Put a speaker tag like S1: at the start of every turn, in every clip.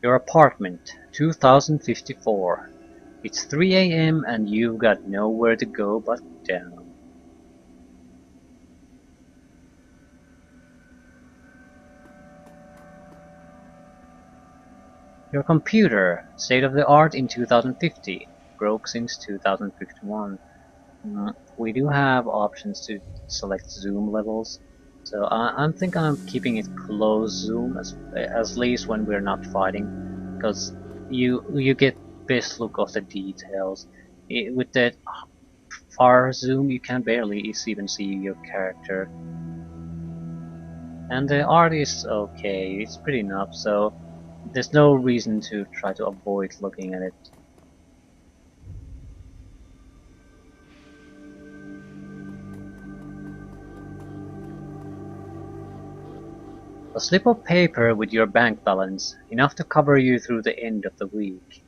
S1: Your apartment, 2054. It's 3 a.m. and you've got nowhere to go but down. Your computer, state of the art in 2050, broke since 2051. We do have options to select zoom levels, so I'm thinking I'm keeping it close zoom as least when we're not fighting, because you get best look of the details. With that far zoom, you can barely even see your character, and the art is okay. It's pretty enough, so there's no reason to try to avoid looking at it. A slip of paper with your bank balance, enough to cover you through the end of the week.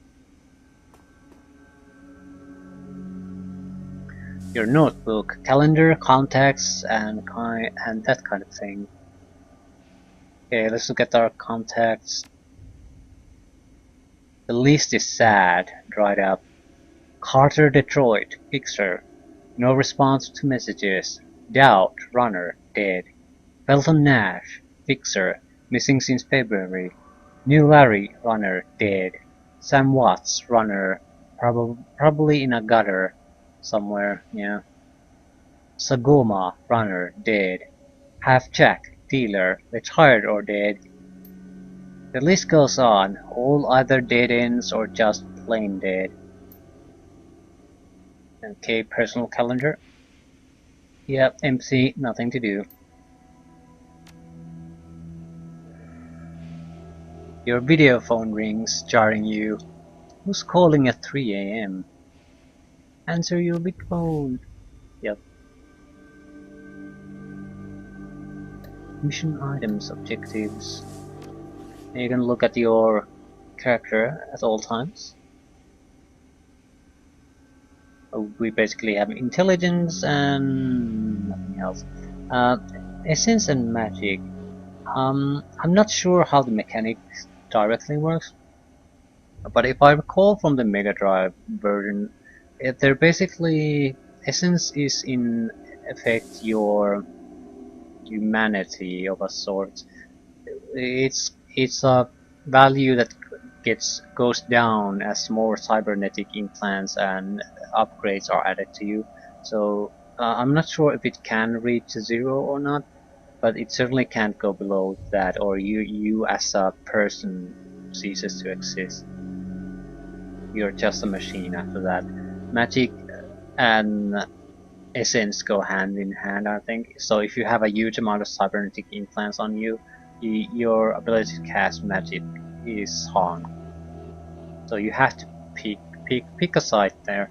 S1: Your notebook, calendar, contacts, and that kind of thing. Okay, let's look at our contacts. The list is sad, dried up. Carter Detroit, fixer. No response to messages. Doubt, runner, dead. Felton Nash, fixer, missing since February. New Larry, runner, dead. Sam Watts, runner, probably in a gutter somewhere, yeah. Sagoma, runner, dead. Half Jack, dealer, retired or dead. The list goes on, all either dead ends or just plain dead. Okay, personal calendar. Yep, empty, nothing to do. Your video phone rings, jarring you. Who's calling at 3 a.m.? Answer your big phone. Yep. Mission items, objectives. And you can look at your character at all times. We basically have intelligence and nothing else. Essence and magic. I'm not sure how the mechanics directly works, but if I recall from the Mega Drive version, they're basically essence is in effect your humanity of a sort. It's a value that goes down as more cybernetic implants and upgrades are added to you. So I'm not sure if it can reach zero or not, but it certainly can't go below that, or you as a person ceases to exist. You're just a machine after that. Magic and essence go hand in hand, I think. So if you have a huge amount of cybernetic implants on you, your ability to cast magic is harmed. So you have to pick a side there.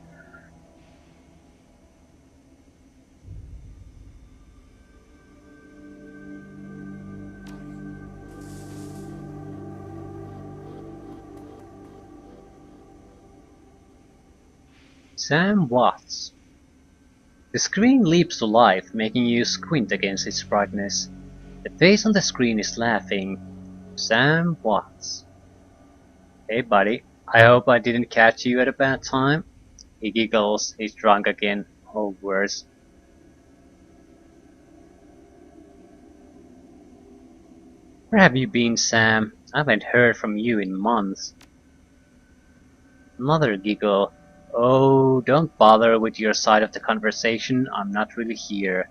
S1: Sam Watts. The screen leaps to life, making you squint against its brightness. The face on the screen is laughing. Sam Watts. Hey buddy, I hope I didn't catch you at a bad time. He giggles, he's drunk again, or worse. Where have you been, Sam? I haven't heard from you in months. Another giggle. Oh, don't bother with your side of the conversation, I'm not really here.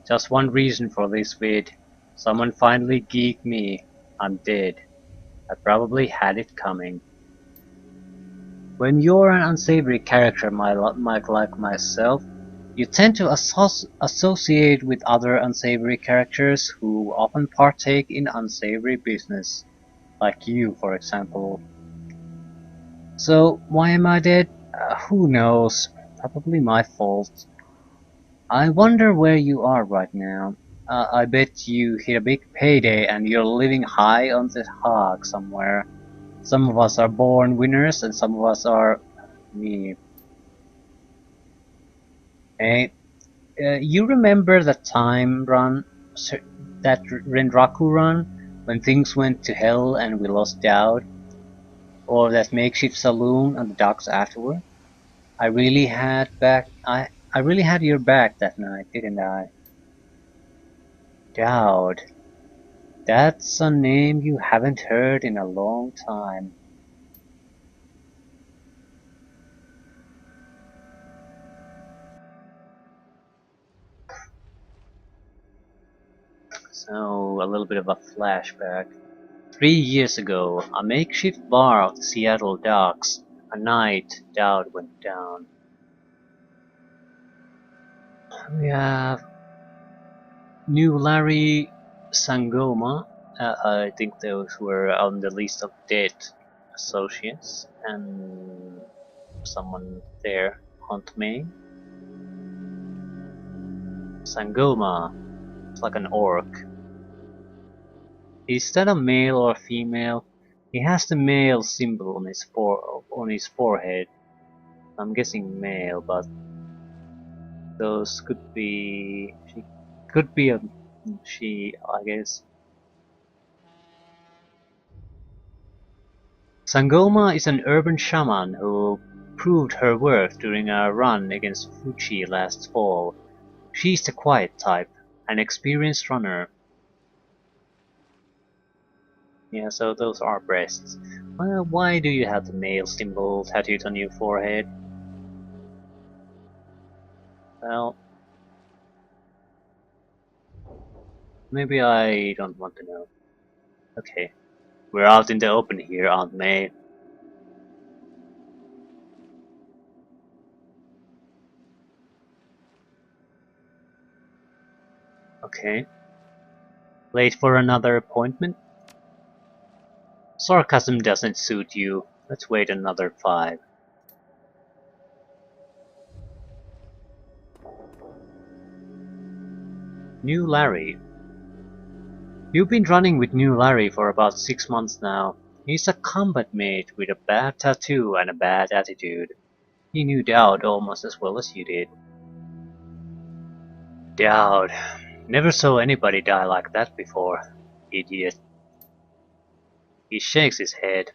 S1: Just one reason for this vid. Someone finally geeked me. I'm dead. I probably had it coming. When you're an unsavory character like myself, you tend to associate with other unsavory characters who often partake in unsavory business. Like you, for example. So, why am I dead? Who knows? Probably my fault. I wonder where you are right now. I bet you hit a big payday and you're living high on the hog somewhere. Some of us are born winners and some of us are me. Hey, you remember that time run, that Renraku run, when things went to hell and we lost Doubt? Or that makeshift saloon on the docks afterward. I really had your back that night, didn't I? Dowd. That's a name you haven't heard in a long time. So, a little bit of a flashback. 3 years ago, a makeshift bar off the Seattle docks, a night Dowd went down. We have New Larry Sangoma. I think those were on the list of dead associates, and someone there, Aunt May. Sangoma, it's like an orc. Is that a male or female? He has the male symbol on his forehead. I'm guessing male, but those could be she, I guess. Sangoma is an urban shaman who proved her worth during a run against Fuchi last fall. She's the quiet type, an experienced runner. Yeah, so those are breasts. Well, why do you have the male symbol tattooed on your forehead? Well, maybe I don't want to know. Okay, we're out in the open here, Aunt May. Okay. Late for another appointment? Sarcasm doesn't suit you. Let's wait another 5. New Larry. You've been running with New Larry for about 6 months now. He's a combat mate with a bad tattoo and a bad attitude. He knew Dowd almost as well as you did. Dowd. Never saw anybody die like that before. Idiot. He shakes his head.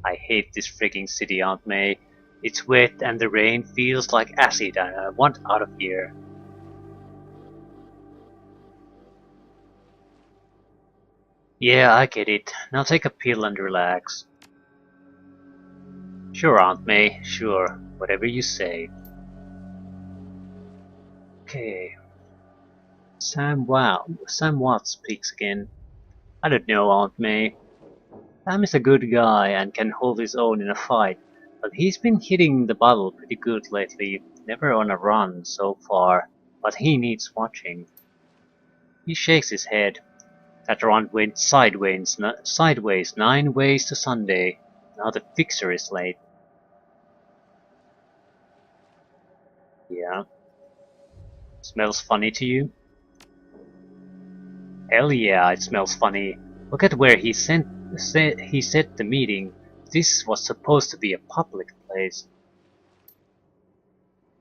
S1: I hate this freaking city, Aunt May. It's wet and the rain feels like acid and I want out of here. Yeah, I get it. Now take a pill and relax. Sure, Aunt May, sure. Whatever you say. Okay. Sam Watts speaks again. I don't know, Aunt May. Sam is a good guy and can hold his own in a fight, but he's been hitting the bottle pretty good lately. Never on a run so far, but he needs watching. He shakes his head. That run went sideways 9 ways to Sunday. Now the fixer is late. Yeah. Smells funny to you? Hell yeah, it smells funny. Look at where he set the meeting. This was supposed to be a public place.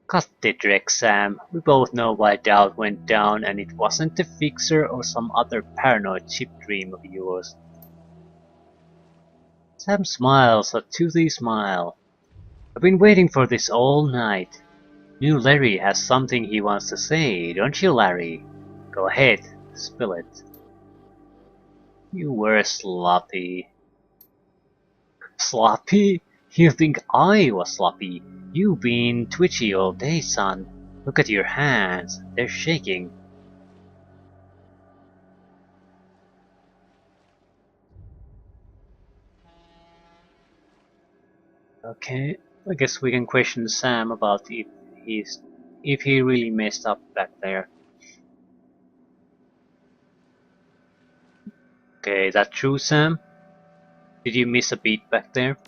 S1: Cut the dreck, Sam. We both know why Dowd went down and it wasn't the fixer or some other paranoid chip dream of yours. Sam smiles a toothy smile. I've been waiting for this all night. New Larry has something he wants to say, don't you, Larry? Go ahead, spill it. You were sloppy. Sloppy? You think I was sloppy? You've been twitchy all day, son. Look at your hands. They're shaking. Okay, I guess we can question Sam about if he really messed up back there. Okay, that true, Sam? Did you miss a beat back there?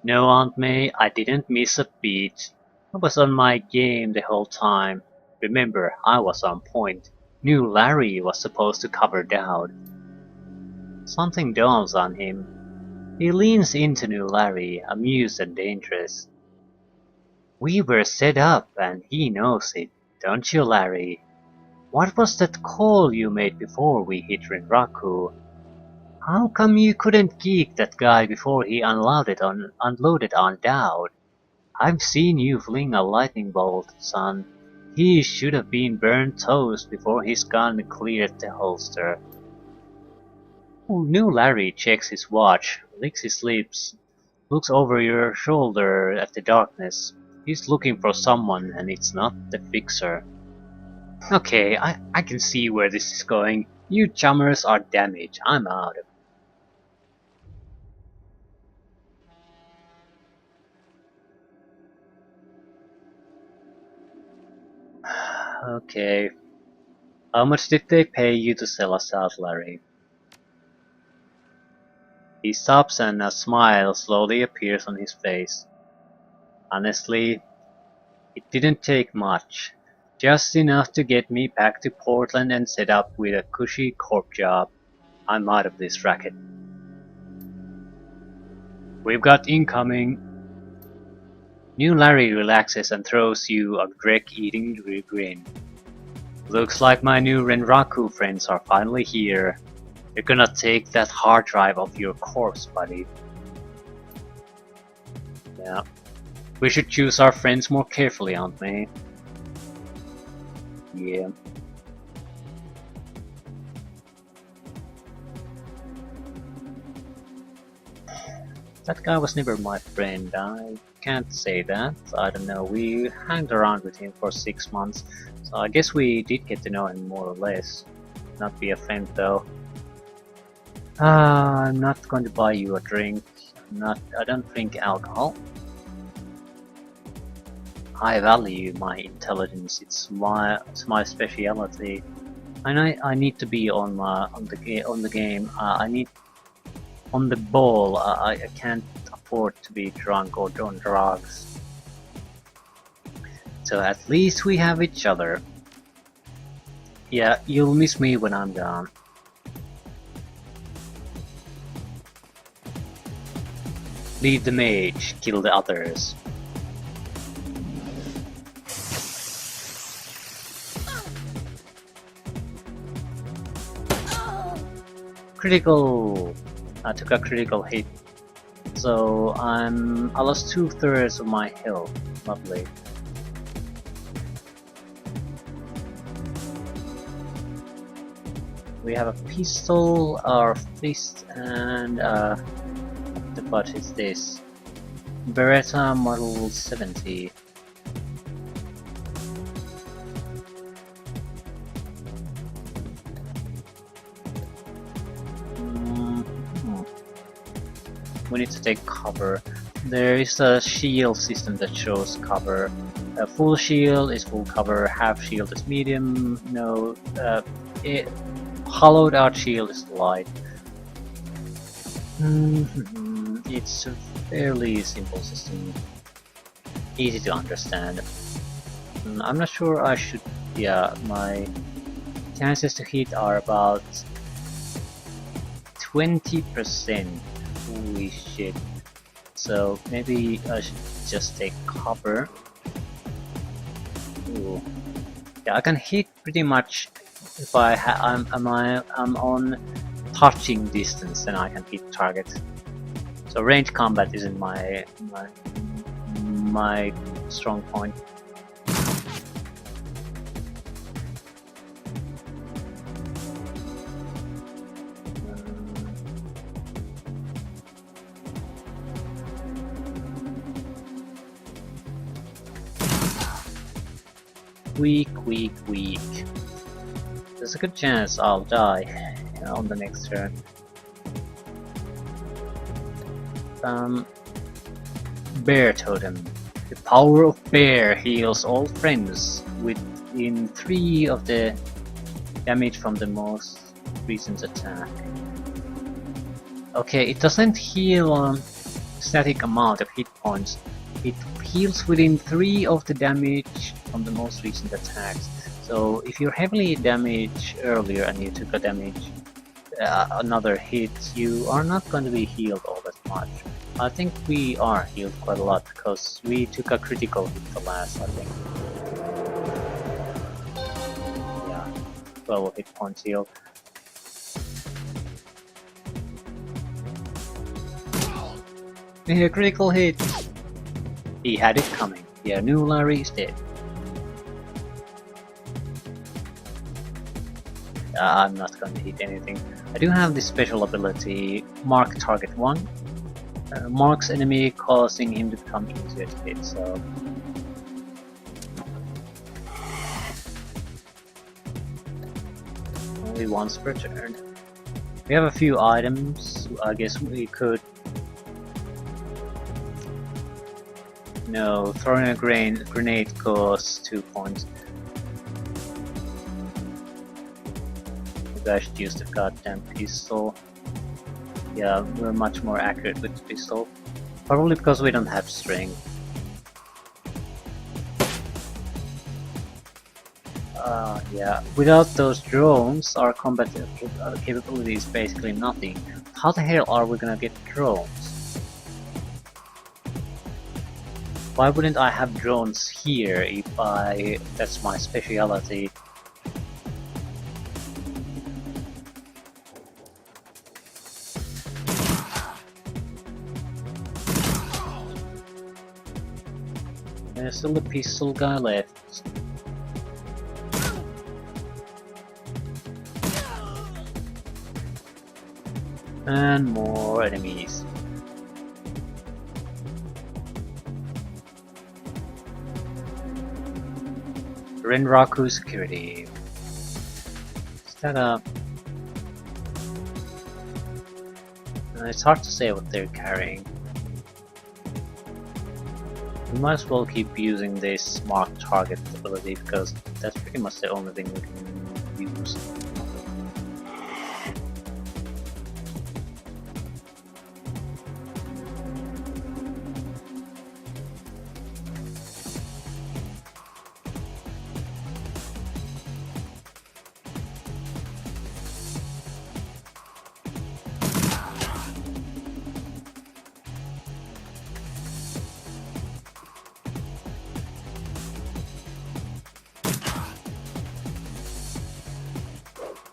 S1: No, Aunt May, I didn't miss a beat. I was on my game the whole time. Remember, I was on point. Knew Larry was supposed to cover Dowd. Something dawns on him. He leans into New Larry, amused and dangerous. We were set up and he knows it, don't you, Larry? What was that call you made before we hit Renraku? How come you couldn't geek that guy before he unloaded on Dowd? I've seen you fling a lightning bolt, son. He should have been burnt toast before his gun cleared the holster. New Larry checks his watch, licks his lips, looks over your shoulder at the darkness. He's looking for someone and it's not the fixer. Okay, I can see where this is going. You chummers are damaged. I'm out. Okay. How much did they pay you to sell us out, Larry? He stops and a smile slowly appears on his face. Honestly, it didn't take much. Just enough to get me back to Portland and set up with a cushy corp job. I'm out of this racket. We've got incoming. New Larry relaxes and throws you a Greg-eating grin. Looks like my new Renraku friends are finally here. You're gonna take that hard drive off your corpse, buddy. Yeah. We should choose our friends more carefully, aren't we? Yeah. That guy was never my friend. I can't say that. I don't know. We hanged around with him for 6 months, so I guess we did get to know him more or less. Not be a friend though. I'm not going to buy you a drink. I don't drink alcohol. I value my intelligence. It's my speciality. I need to be on the game. I need on the ball. I can't afford to be drunk or on drugs. So at least we have each other. Yeah, you'll miss me when I'm gone. Leave the mage, kill the others. Critical! I took a critical hit. So I lost 2/3 of my health. Lovely. We have a pistol, our fist, and what the butt is this? Beretta Model 70. We need to take cover. There is a shield system that shows cover. A full shield is full cover, half shield is medium, no, hollowed out shield is light. It's a fairly simple system, easy to understand. I'm not sure I should, yeah, my chances to hit are about 20%. Holy shit. So maybe I should just take cover. Ooh. Yeah, I can hit pretty much if I'm on touching distance, then I can hit target. So range combat isn't my strong point. Weak. There's a good chance I'll die on the next turn. Bear Totem. The power of Bear heals all friends within 3 of the damage from the most recent attack. Okay, it doesn't heal a static amount of hit points. It heals within 3 of the damage from the most recent attacks. So if you're heavily damaged earlier and you took a damage, another hit, you are not going to be healed all that much. I think we are healed quite a lot because we took a critical hit the last, I think. Yeah, 12 hit points healed. A critical hit! He had it coming. Yeah, knew Larry is dead. I'm not going to hit anything. I do have this special ability, Mark Target 1. Marks enemy, causing him to become easier to hit, so... Only once per turn. We have a few items, I guess we could... No, throwing a grenade costs 2 points. Maybe I should use the goddamn pistol. Yeah, we're much more accurate with the pistol. Probably because we don't have strength. Yeah, without those drones, our combat capability is basically nothing. How the hell are we gonna get drones? Why wouldn't I have drones here if that's my speciality? There's still a pistol guy left. And more enemies. Renraku security. Is that a... it's hard to say what they're carrying. We might as well keep using this mark target ability because that's pretty much the only thing we can use.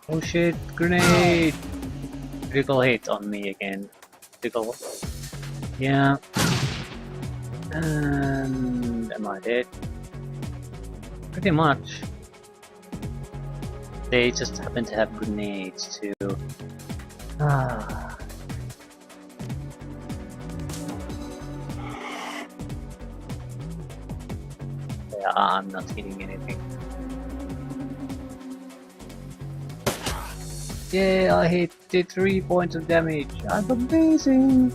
S1: Oh shit, grenade! Critical hit on me again. Critical. Yeah. And am I dead? Pretty much. They just happen to have grenades too. Ah. Yeah, I'm not hitting anything. Yeah, I hit 3 points of damage. I'm amazing.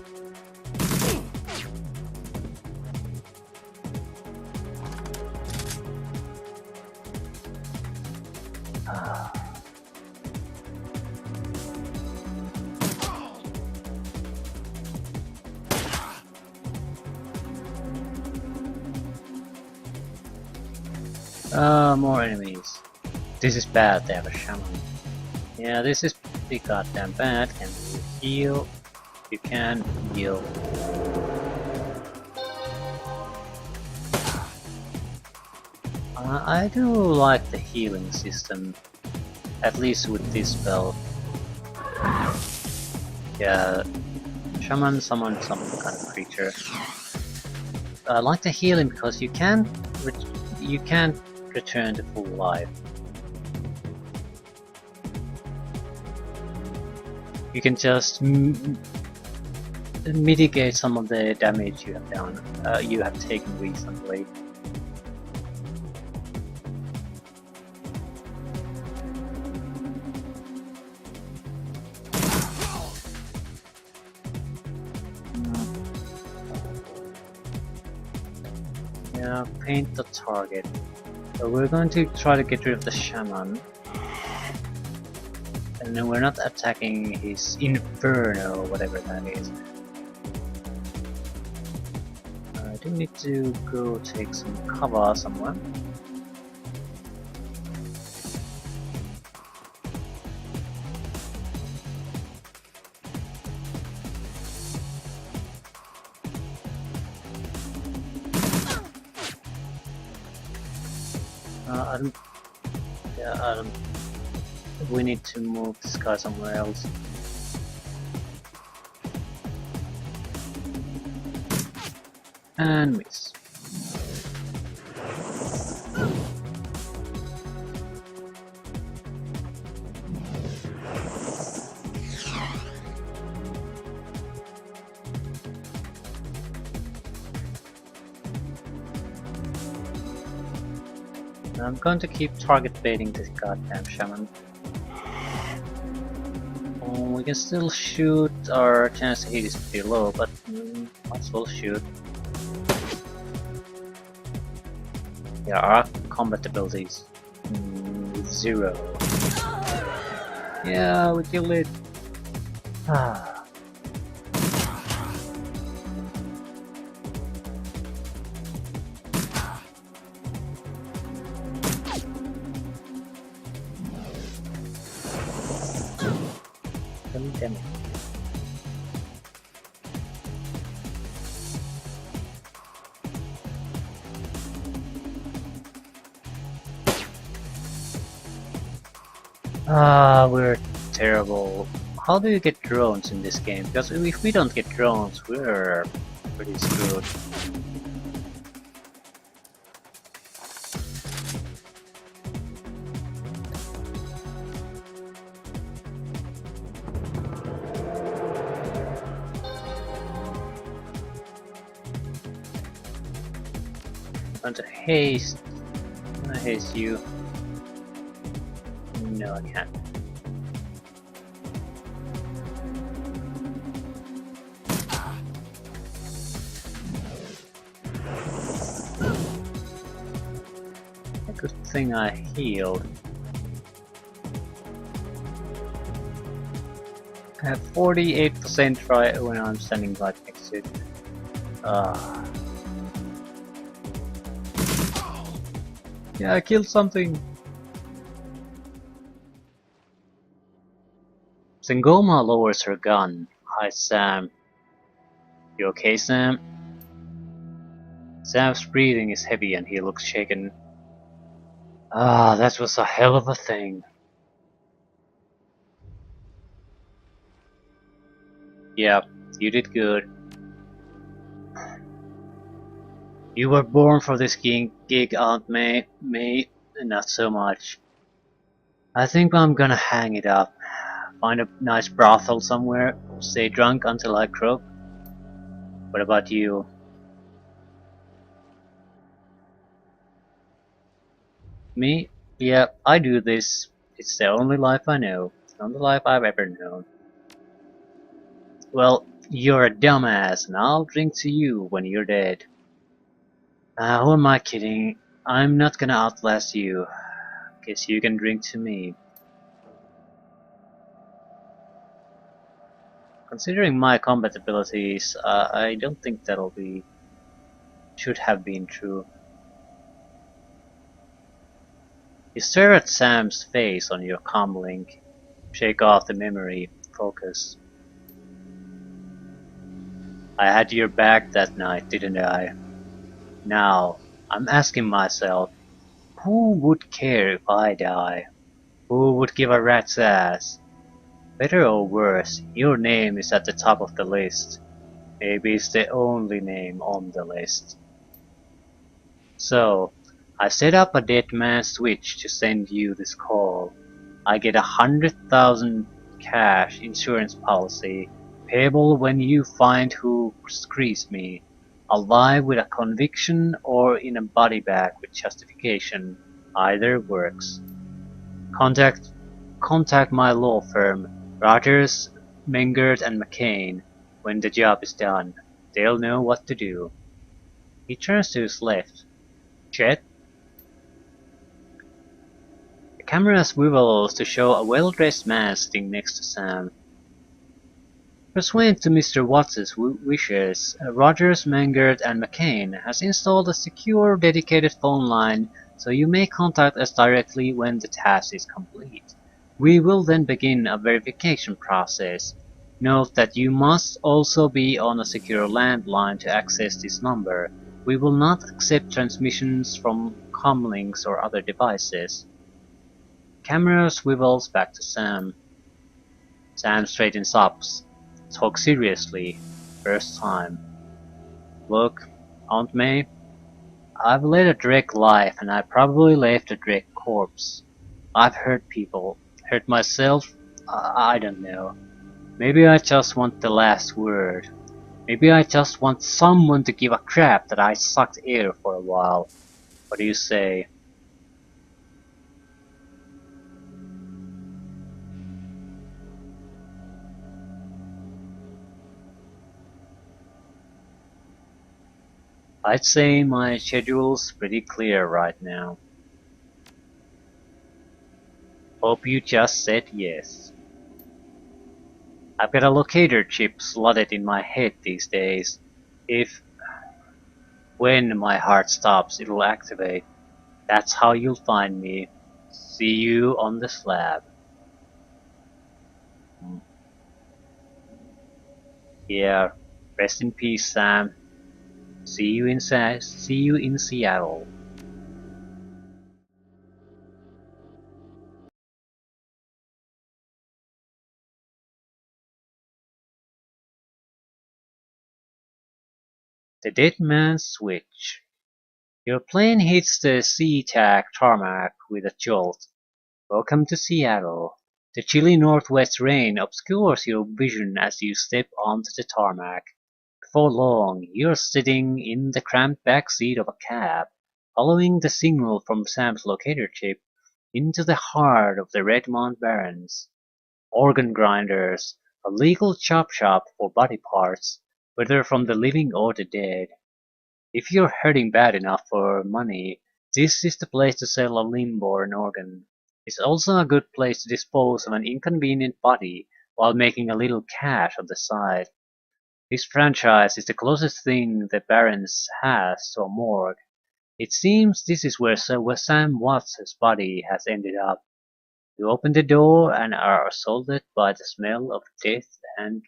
S1: More enemies. This is bad, they have a shaman. Yeah, this is pretty goddamn bad. Can you heal? You can heal. I do like the healing system, at least with this spell. Yeah, shaman summon some kind of creature. I like the healing because you can't return to full life. You can just mitigate some of the damage you have done, you have taken recently. Yeah, paint the target. So we're going to try to get rid of the shaman. And then we're not attacking his inferno, whatever that is. I do need to go take some cover somewhere. I don't... We need to move this guy somewhere else. And miss. I'm going to keep target baiting this goddamn shaman. We can still shoot, our chance to hit is pretty low, but might as well shoot. Yeah, our combat abilities. 0. Yeah, we killed it. Ah. Damn it. We're terrible. How do you get drones in this game? Because if we don't get drones, we're pretty screwed. I'm going to haste. I'm gonna haste you. No, I can't. A good thing I healed. I have 48% right when I'm standing right next to it. Yeah, I killed something. Sangoma lowers her gun. Hi, Sam. You okay, Sam? Sam's breathing is heavy and he looks shaken. That was a hell of a thing. Yeah, you did good. You were born for this gig, Aunt May. Not so much. I think I'm gonna hang it up. Find a nice brothel somewhere. Stay drunk until I croak. What about you? Me? Yeah, I do this. It's the only life I know. The only life I've ever known. Well, you're a dumbass, and I'll drink to you when you're dead. Who am I kidding? I'm not gonna outlast you. Guess you can drink to me. Considering my combat abilities, I don't think that'll be... should have been true. You stare at Sam's face on your comlink. Shake off the memory. Focus. I had your back that night, didn't I? Now, I'm asking myself, who would care if I die? Who would give a rat's ass? Better or worse, your name is at the top of the list. Maybe it's the only name on the list. So, I set up a dead man switch to send you this call. I get 100,000 cash insurance policy, payable when you find who screws me, alive with a conviction or in a body bag with justification. Either works. Contact my law firm, Rogers, Mengert and McCain, when the job is done. They'll know what to do. He turns to his left. Chet? The camera swivels to show a well-dressed man sitting next to Sam. Pursuant to Mr. Watts' wishes, Rogers, Mengert and McCain has installed a secure, dedicated phone line so you may contact us directly when the task is complete. We will then begin a verification process. Note that you must also be on a secure landline to access this number. We will not accept transmissions from comlinks or other devices. Camera swivels back to Sam. Sam straightens up. Talk seriously. First time. Look, Aunt May. I've led a Drake life and I probably left a Drake corpse. I've hurt people. Hurt myself? I don't know. Maybe I just want the last word. Maybe I just want someone to give a crap that I sucked air for a while. What do you say? I'd say my schedule's pretty clear right now. Hope you just said yes. I've got a locator chip slotted in my head these days. If, when my heart stops, it'll activate. That's how you'll find me. See you on the slab. Hmm. Yeah, rest in peace, Sam. See you in Seattle. The Dead Man's Switch. Your plane hits the SeaTac tarmac with a jolt. Welcome to Seattle. The chilly northwest rain obscures your vision as you step onto the tarmac. Before long, you're sitting in the cramped back seat of a cab, following the signal from Sam's locator chip into the heart of the Redmond Barrens. Organ grinders, a legal chop shop for body parts, whether from the living or the dead. If you're hurting bad enough for money, this is the place to sell a limb or an organ. It's also a good place to dispose of an inconvenient body while making a little cash on the side. This franchise is the closest thing the Barrens has to a morgue. It seems this is where Sam Watts' body has ended up. You open the door and are assaulted by the smell of death and